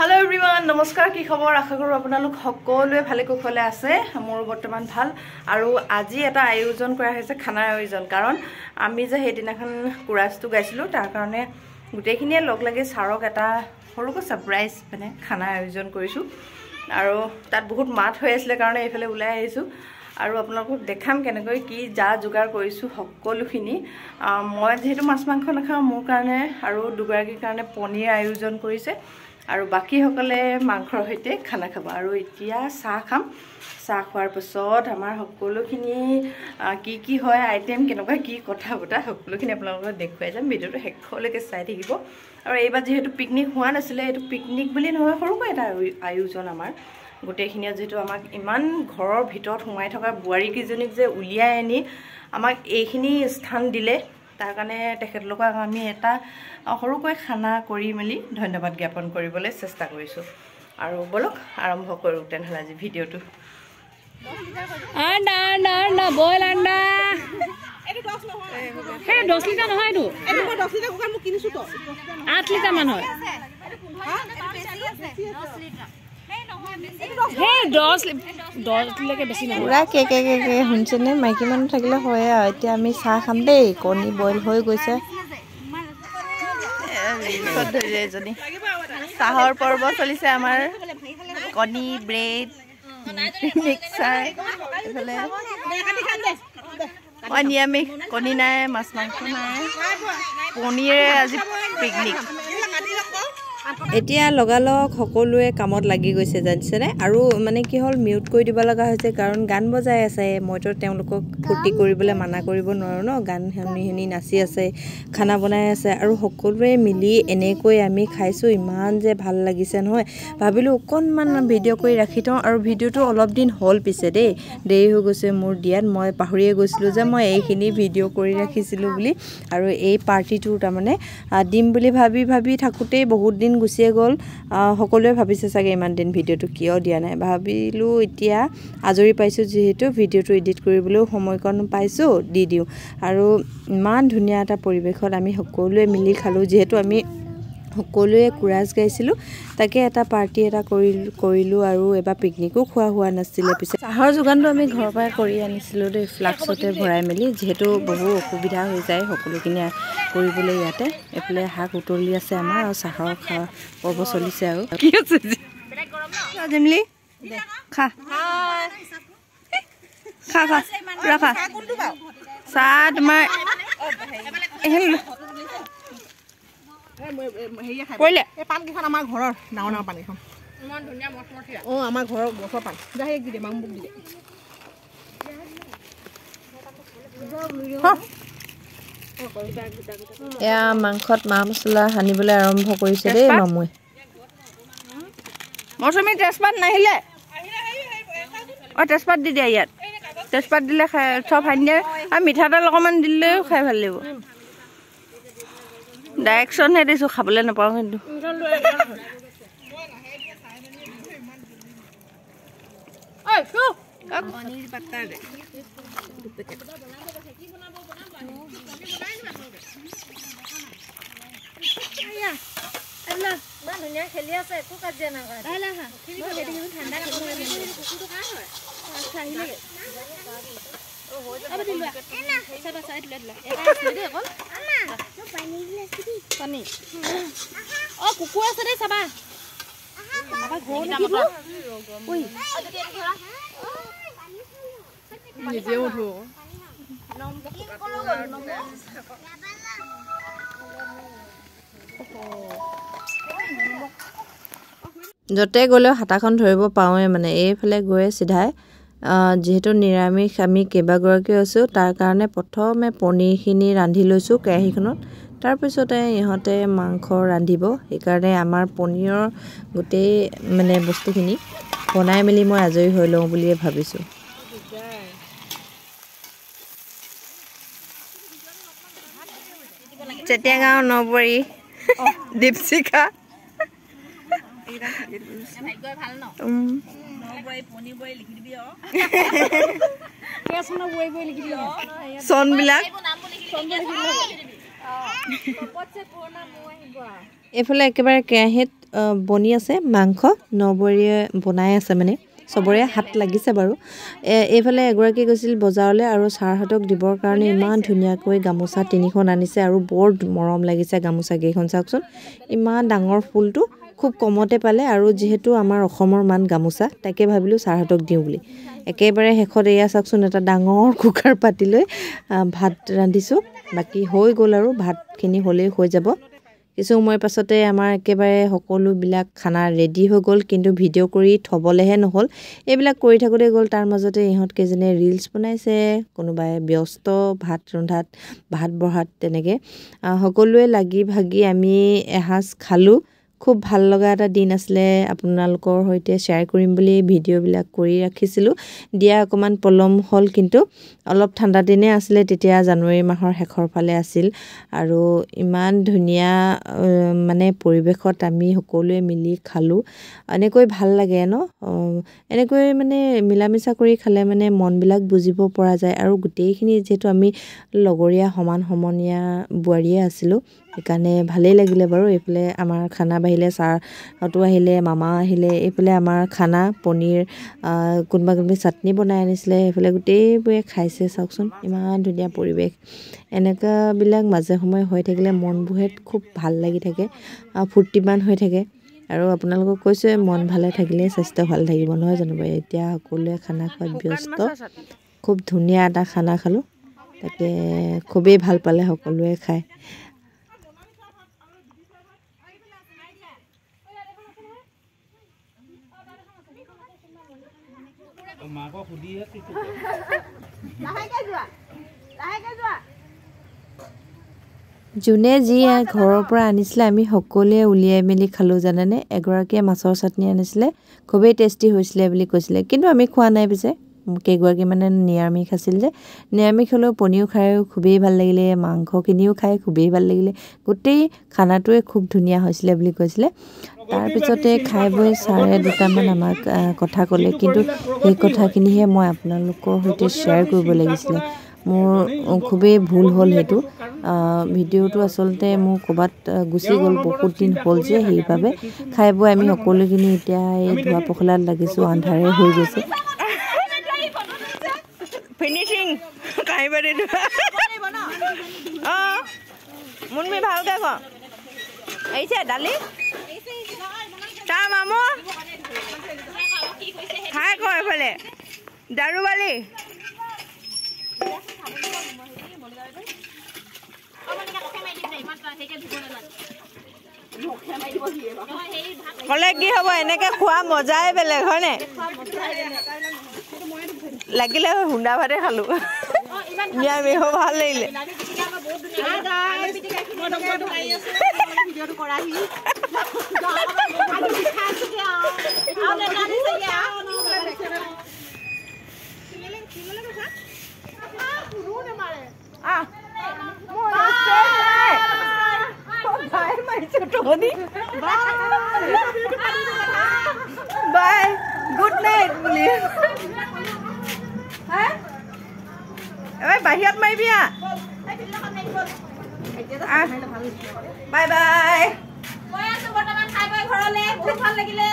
Hello everyone, নমস্কাৰ কি খবৰ আশা কৰো আপোনালোক সকলোৱে ভালে কুশলে আছে মোৰ বৰ্তমান ভাল আৰু আজি এটা আয়োজন কৰা হৈছে খানাৰ আয়োজন কাৰণ আমি যে হেদিনাখন কুৰাছটো গাইছিলো তাৰ কাৰণে গুটেখিনিয়ে লগ লাগি সাৰক এটা সৰুকৈ সাৰপ্ৰাইজ মানে খানাৰ আয়োজন কৰিছো আৰু তাত বহুত মাত হৈ আছিল কাৰণে এফালে উলাই আহিছো আৰু আপোনালোকক দেখাম কেনেকৈ কি যা যোগাৰ কৰিছো সকলোখিনি মই যেহেতু মাছ মাংস নাখাও মোৰ কাৰণে আৰু দুগৰাকীৰ কাৰণে পনীৰ আয়োজন কৰিছে আৰু বাকি সকলে মাংসৰ হৈতে খানা খাবা আৰু এতিয়া চাহ খাম চাহ খোৱাৰ পিছত আমাৰ সকলোখিনি কি হয় আইটেম কেনেকুৱা কি কথা বতা সকলোখিনি আপোনালোকক দেখুৱাই যাম ভিডিওটো হেকলৈকে চাই থাকিব আৰু এইবাৰ যেহেতু পিকনিক হোৱা নাছিলে এটো পিকনিক বুলি নহয় সৰুকৈ এটা আয়োজন আমাৰ গোটেইখিনিয়ে যেহেতু আমাক ইমান ঘৰৰ ভিতৰত সোমাই থকা বুৱাৰী কিজনীক যে উলিয়াই আনি আমাক এইখিনি স্থান দিলে তাৰ কাৰণে তেখেতলোকক আমি এটা সৰুকৈ খানা কৰি মেলি ধন্যবাদ জ্ঞাপন কৰিবলৈ চেষ্টা কৰিছো আৰু বলক আৰম্ভ কৰো তেনেহলে আজি ভিডিওটো আন্ডা আন্ডা আন্ডা বইল আন্ডা এটো 10 নহয় হে 10 লিটাৰ নহয় এটো এটো 10 লিটাৰ কোকাৰ মই কিনিছো তো 8 লিটাৰ মান হয় হে 10 লৈকে বেছি নহয় পুৰা কে শুনছেনে মাইকী মানুহ থাকিলে হয় আৰু এতিয়া আমি চাহ খাম দেই কণী বইল হৈ গৈছে এজনী চাহৰ পৰ্ব চলিছে আমাৰ কণী ব্ৰেড মিক্সাৰ এফালে নিৰামিষ কণী নাই মাছ মাংস নাই পনীৰে আজি পিকনিক এতিয়া লগালগ সকলোৱে কামত লাগি গৈছে জানিছেনে আৰু মানে কি হ'ল মিউট কৰি দিব লগা হৈছে কাৰণ গান বজাই আছে মইতো তেওঁলোকক ফূৰ্তি কৰিবলৈ মানা কৰিব নোৱাৰো ন গান শুনি নাচি আছে খানা বনাই আছে আৰু সকলোৱে মিলি এনেকৈ আমি খাইছো ইমান যে ভাল লাগিছে নহয় ভাবিলো অকনমান ভিডিও কৰি ৰাখি থওঁ আৰু ভিডিওটো অলপ দিন হ'ল পিছে দেৰি হৈ গৈছে মোৰ দিয়াত মই পাহৰিয়ে গৈছিলো যে মই এইখিনি ভিডিও কৰি ৰাখিছিলো বুলি আৰু এই পাৰ্টিটো তাৰ মানে দিম বুলি ভাবি থাকোতে বহুত দিন গুছিয়ে গ'ল সকলোৱে ভাবিছে চাগে ইমান দিন ভিডিওটো কিয় দিয়া নাই ভাবিলো এতিয়া আজৰি পাইছো যেহেতু ভিডিওটো এডিট কৰিবলৈ সময়কণ পাইছো দি দিও আৰু ইমান ধুনীয়া এটা পৰিবেশত আমি সকলোৱে মিলি খালো যেহেতু আমি সকলোৱে কুৰাছ গাইছিলো তাকে এটা পাৰ্টি এটা কৰিলো আৰু এবা পিকনিকো খোৱা হোৱা নাছিলে পিছে চাহৰ যোগানটো আমি ঘৰৰ পৰা কৰি আনিছিলো দেই ফ্লাক্সতে ভৰাই মেলি যেহেতু বহু অসুবিধা হৈ যায় সকলোখিনি কৰিবলৈ ইয়াতে এফালে হাক উতলি আছে আমাৰ আৰু চাহৰ পৰ্ব চলিছে আৰু কি আছে জেমলি খা খা খা ৰাখা চাহ তোমাৰ কইলে এই পান কিখন আমাৰ ঘৰৰ ডাঙৰ ডাঙৰ পানীখন ইমান ধুনীয়া মটমটীয়া আমাৰ ঘৰৰ গছৰ পান যাই দি দে মামুক দি দে এয়া মাংসত মা মছলা সানিবলৈ আৰম্ভ কৰিছে দেই মামুৱে মৌচুমী তেজপাত নাহিলে তেজপাত দি দিয়া ইয়াত তেজপাত দিলে চব সানি দিয়ে আৰু মিঠাতেল অকণমান দিলেও খাই ভাল লাগিব ডাইৰেকশ্যনহে দিছো খাবলৈ নাপাওঁ কিন্তু খেলি আছে একো কাজিয়া নকৰে কুকুৰ আছে দেই চাবা নিজে উঠো যতে গ'লেও হাতাখন ধৰিব পাওঁৱে মানে এইফালে গৈ চিধাই যেহেতু নিৰামিষ আমি কেইবাগৰাকীও আছো তাৰ কাৰণে প্ৰথমে পনীৰখিনি ৰান্ধি লৈছো কেৰাহীখনত তাৰপিছতে ইহঁতে মাংস ৰান্ধিব সেইকাৰণে আমাৰ পনীৰৰ গোটেই মানে বস্তুখিনি বনাই মেলি মই আজৰি হৈ লওঁ বুলিয়ে ভাবিছো চেতিয়াগাঁও নবৰী দীপশিখা চন বিলাক এফালে একেবাৰে কেৰাহীত বনি আছে মাংস নবৰীয়ে বনাই আছে মানে সবৰে হাত লাগিছে বাৰু এইফালে এগৰাকী গৈছিল বজাৰলৈ আৰু ছাৰহঁতক দিবৰ কাৰণে ইমান ধুনীয়াকৈ গামোচা 3খন আনিছে আৰু বৰ মৰম লাগিছে গামোচা কেইখন চাওকচোন ইমান ডাঙৰ ফুলটো খুব কমতে পালে আৰু যেহেতু আমাৰ অসমৰ মান গামোচা তাকে ভাবিলো ছাৰহঁতক দিওঁ বুলি একেবাৰে শেষত এয়া চাওকচোন এটা ডাঙৰ কুকাৰ পাতি লৈ ভাত ৰান্ধিছো বাকি হৈ গ'ল আৰু ভাতখিনি হ'লেই হৈ যাব কিছু সময় পাছতে আমাৰ একেবাৰে সকলোবিলাক খানা ৰেডি হৈ গ'ল কিন্তু ভিডিঅ' কৰি থবলেহে নহল এইবিলাক কৰি থাকোতে গ'ল তাৰ মাজতে ইহঁত কেজনে ৰিলছ বনাইছে কোনোবাই ব্যস্ত ভাত ৰন্ধাত ভাত বঢ়াত তেনেকে সকলোৱে লাগি ভাগি আমি এহাজ খালো খুব ভাল লগা এটা দিন আসলে আপোনালোকৰ হৈতে শেয়াৰ কৰিম বুলি ভিডিঅ'বিলাক কৰি ৰাখিছিলো দিয়া অকমান পলম হল কিন্তু অলপ ঠাণ্ডা দিনে আসলে তেতিয়া জানুৱাৰী মাহৰ শেষৰ ফালে আছিল আৰু ইমান ধুনিয়া মানে পৰিবেশত আমি সকলোৱে মিলি খালো এনেকৈ ভাল লাগে ন এনেকৈ মানে মিলামিছা কৰি খালে মানে মনবিলাক বুজিব পৰা যায় আৰু গোটেইখিনি যেটো আমি লগৰীয়া সমান সমনীয়া বুৱাৰীয়ে আছিলো একানে ভালেই লাগিলে বাৰু এফালে আমাৰ খানা বাহিলে সাৰ হতু আহিলে মামা আহিলে এফালে আমাৰ খানা পনীৰ কোনবা কোনবি চাটনি বনাই আনিছিলে এফালে গোটেইবোৰে খাইছে চাওকচোন ইমান ধুনীয়া পৰিবেশ এনেকা বিলাক মাজে সময় হৈ থাকিলে মন বুহেত খুব ভাল লাগি থাকে ফুৰ্তিমান হৈ থাকে আৰু আপোনালোকক কৈছে মন ভালে থাকিলে স্বাস্থ্য ভাল থাকিব নহয় জানো এতিয়া সকলোৱে খানা খোৱাত ব্যস্ত খুব ধুনীয়া এটা খানা খালো তাকে খুবেই ভাল পালে সকলোৱে খায় মাগো খুদি আছে জুনে যি ঘৰৰ পৰা আনিছিলে আমি সকলোৱে উলিয়াই মেলি খালো জানেনে এগৰাকীয়ে মাছৰ চাটনি আনিছিলে খুবেই টেষ্টি হৈছিলে বুলি কৈছিলে কিন্তু আমি খোৱা নাই পিছে কেগৰাকী মানে নিৰামিষ আছিল যে নিৰামিষ হলেও পনীৰ খায়ও খুবেই ভাল লাগিলে মাংস কিনিও খাই খুবেই ভাল লাগিলে গোটেই খানাটোৱে খুব ধুনীয়া হৈছিলে বুলি কৈছিলে তাৰ পিছতে খাই বৈ সাৰে দুটামান আমাক কথা ক'লে কিন্তু এই কথাখিনিহে মই আপোনালোকৰ হৈতে শেয়াৰ কৰিব লাগিছিল মোৰ খুবেই ভুল হ'ল হেতু ভিডিঅ'টো আসলতে মোৰ কবাত গুছি গ'ল বহুত দিন হ'ল যে সেইভাবে খাই বৈ আমি সকলোখিনি এতিয়া এই ধোৱা পখলাত লাগিছো আন্ধাৰে হৈ গৈছে ফিনিশিং কাইবাৰে মুনমি ভালকে ক এইছে ডালি তা মামু খাই ক এফালে দাৰুবালি কলে কি হব এনেকে খোৱা মজাই বেলেগ হয় নে লাগিলে হুণ্ডা ভাতে খালো নিৰামিষ ভাল লাগিলে Bye. Good night, please. Huh? বাহিৰত মাৰিবি বাই বাই মই আছো বৰ্তমান খাই বৈ ঘৰলে বহুত ভাল লাগিলে